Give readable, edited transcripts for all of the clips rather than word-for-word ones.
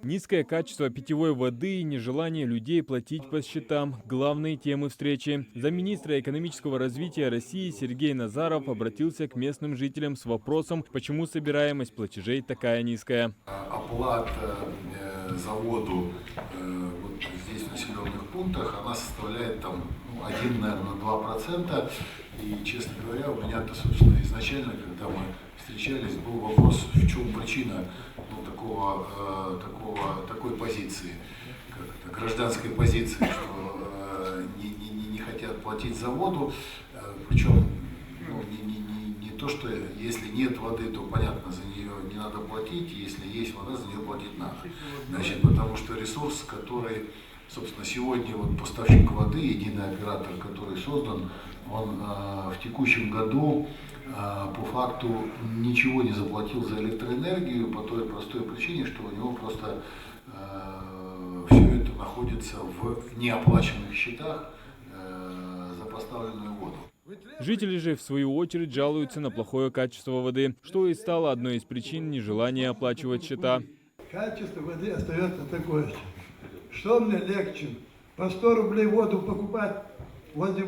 Низкое качество питьевой воды и нежелание людей платить по счетам – главные темы встречи. Замминистра экономического развития России Сергей Назаров обратился к местным жителям с вопросом, почему собираемость платежей такая низкая. Оплата за воду вот здесь в населенных пунктах, она составляет там 1, наверное, 2%. И, честно говоря, у меня-то, собственно, изначально, когда мы встречались, был вопрос, в чем причина такой позиции, гражданской позиции, что не хотят платить за воду, причем не то, что если нет воды, то понятно, за нее не надо платить, если есть вода, за нее платить надо. Значит, потому что ресурс, который, собственно, сегодня вот поставщик воды, единый оператор, который создан, он в текущем году по факту ничего не заплатил за электроэнергию по той простой причине, что у него просто все это находится в неоплаченных счетах за поставленную воду. Жители же, в свою очередь, жалуются на плохое качество воды, что и стало одной из причин нежелания оплачивать счета. Качество воды остается такое же. Что мне легче? По 100 рублей воду покупать возле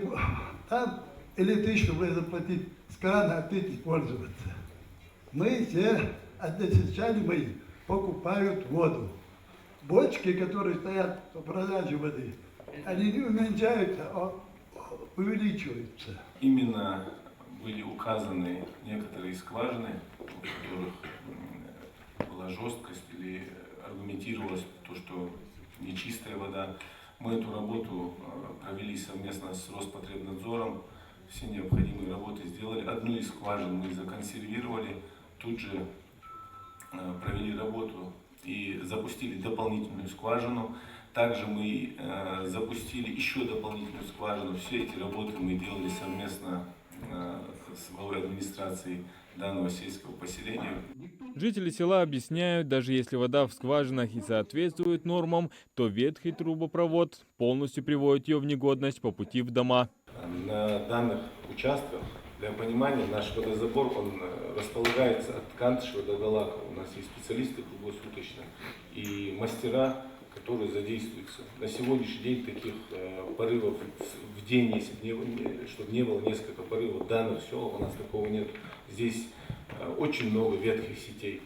там или 1000 рублей заплатить, с крана отпить и пользоваться. Мы все, односельчане мои, покупают воду. Бочки, которые стоят по продаже воды, они не уменьшаются, а увеличиваются. Именно были указаны некоторые скважины, в которых была жесткость или аргументировалось то, что нечистая вода. Мы эту работу провели совместно с Роспотребнадзором, все необходимые работы сделали. Одну из скважин мы законсервировали, тут же провели работу и запустили дополнительную скважину. Также мы запустили еще дополнительную скважину. Все эти работы мы делали совместно с главой администрации данного сельского поселения. Жители села объясняют, даже если вода в скважинах и соответствует нормам, то ветхий трубопровод полностью приводит ее в негодность по пути в дома. На данных участках, для понимания, наш водозабор он располагается от Кантышева до Галакова. У нас есть специалисты круглосуточно и мастера, которые задействуются. На сегодняшний день таких порывов в день, чтобы не было несколько порывов в данных селах, у нас такого нет. Здесь очень много ветхих сетей.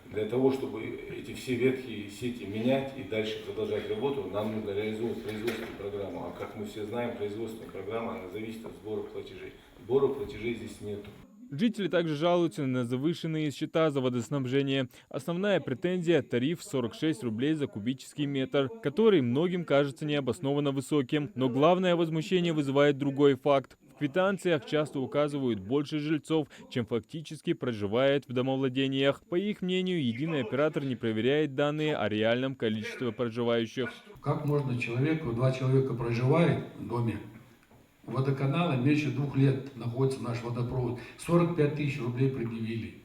Для того, чтобы эти все ветхие сети менять и дальше продолжать работу, нам нужно реализовывать производственную программу. А как мы все знаем, производственная программа она зависит от сбора платежей. Сбора платежей здесь нет. Жители также жалуются на завышенные счета за водоснабжение. Основная претензия – тариф 46 рублей за кубический метр, который многим кажется необоснованно высоким. Но главное возмущение вызывает другой факт. В квитанциях часто указывают больше жильцов, чем фактически проживает в домовладениях. По их мнению, единый оператор не проверяет данные о реальном количестве проживающих. Как можно два человека проживает в доме, водоканала меньше 2 лет находится наш водопровод, 45 тысяч рублей предъявили.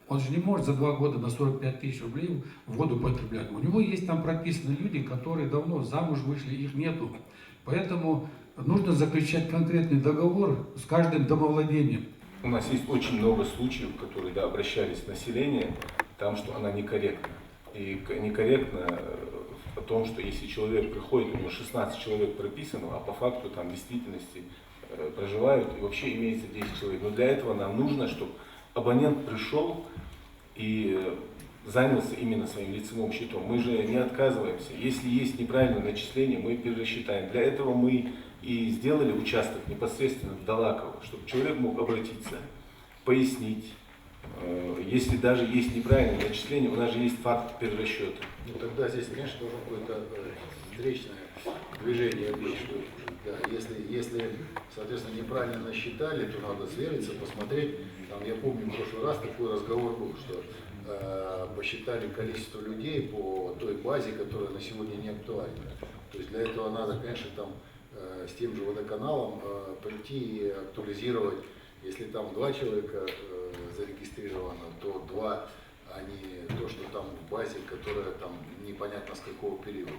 Он же не может за 2 года на 45 тысяч рублей воду потреблять. У него есть там прописаны люди, которые давно замуж вышли, их нету. Поэтому нужно заключать конкретный договор с каждым домовладением. У нас есть очень много случаев, которые обращались население, там, что она некорректна. И некорректно о том, что если человек приходит, у него 16 человек прописано, а по факту там в действительности проживают и вообще имеется 10 человек. Но для этого нам нужно, чтобы абонент пришел и занялся именно своим лицевым счетом. Мы же не отказываемся. Если есть неправильное начисление, мы пересчитаем. Для этого мы и сделали участок непосредственно в Далаково, чтобы человек мог обратиться, пояснить. Если даже есть неправильное начисление, у нас же есть факт перерасчета. Ну тогда здесь, конечно, должно какое-то встречное движение быть. Да, если, соответственно, неправильно насчитали, то надо свериться, посмотреть. Там, я помню, в прошлый раз такой разговор был, что посчитали количество людей по той базе, которая на сегодня не актуальна. То есть для этого надо, конечно, там с тем же водоканалом прийти и актуализировать. Если там 2 человека зарегистрировано, то 2 они то, что там в базе, которая там непонятно с какого периода.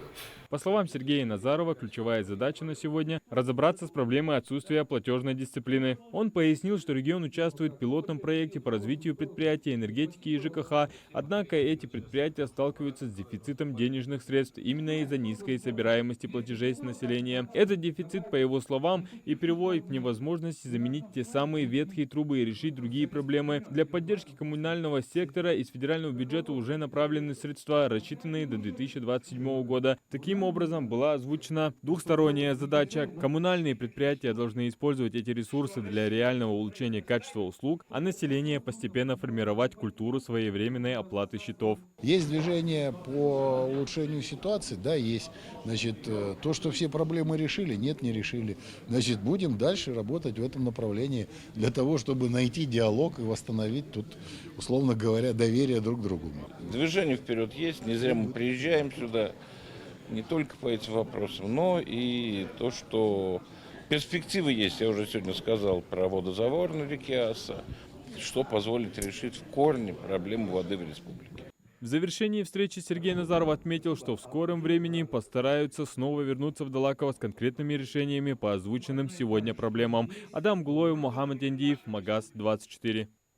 По словам Сергея Назарова, ключевая задача на сегодня – разобраться с проблемой отсутствия платежной дисциплины. Он пояснил, что регион участвует в пилотном проекте по развитию предприятий энергетики и ЖКХ, однако эти предприятия сталкиваются с дефицитом денежных средств именно из-за низкой собираемости платежей с населения. Этот дефицит, по его словам, и приводит к невозможности заменить те самые ветхие трубы и решить другие проблемы. Для поддержки коммунального сектора из федерального бюджета уже направлены средства, рассчитанные до 2027 года. Таким образом, была озвучена двухсторонняя задача. Коммунальные предприятия должны использовать эти ресурсы для реального улучшения качества услуг, а население постепенно формировать культуру своевременной оплаты счетов. Есть движение по улучшению ситуации? Да, есть. Значит, то, что все проблемы решили, нет, не решили. Значит, будем дальше работать в этом направлении для того, чтобы найти диалог и восстановить тут, условно говоря, доверие друг к другу. Движение вперед есть, не зря мы приезжаем сюда, не только по этим вопросам, но и то, что перспективы есть. Я уже сегодня сказал про водозабор на реке Аса, что позволит решить в корне проблему воды в республике. В завершении встречи Сергей Назаров отметил, что в скором времени постараются снова вернуться в Далаково с конкретными решениями по озвученным сегодня проблемам. Адам Гулоев, Мухаммад Яндиев, Магаз 24.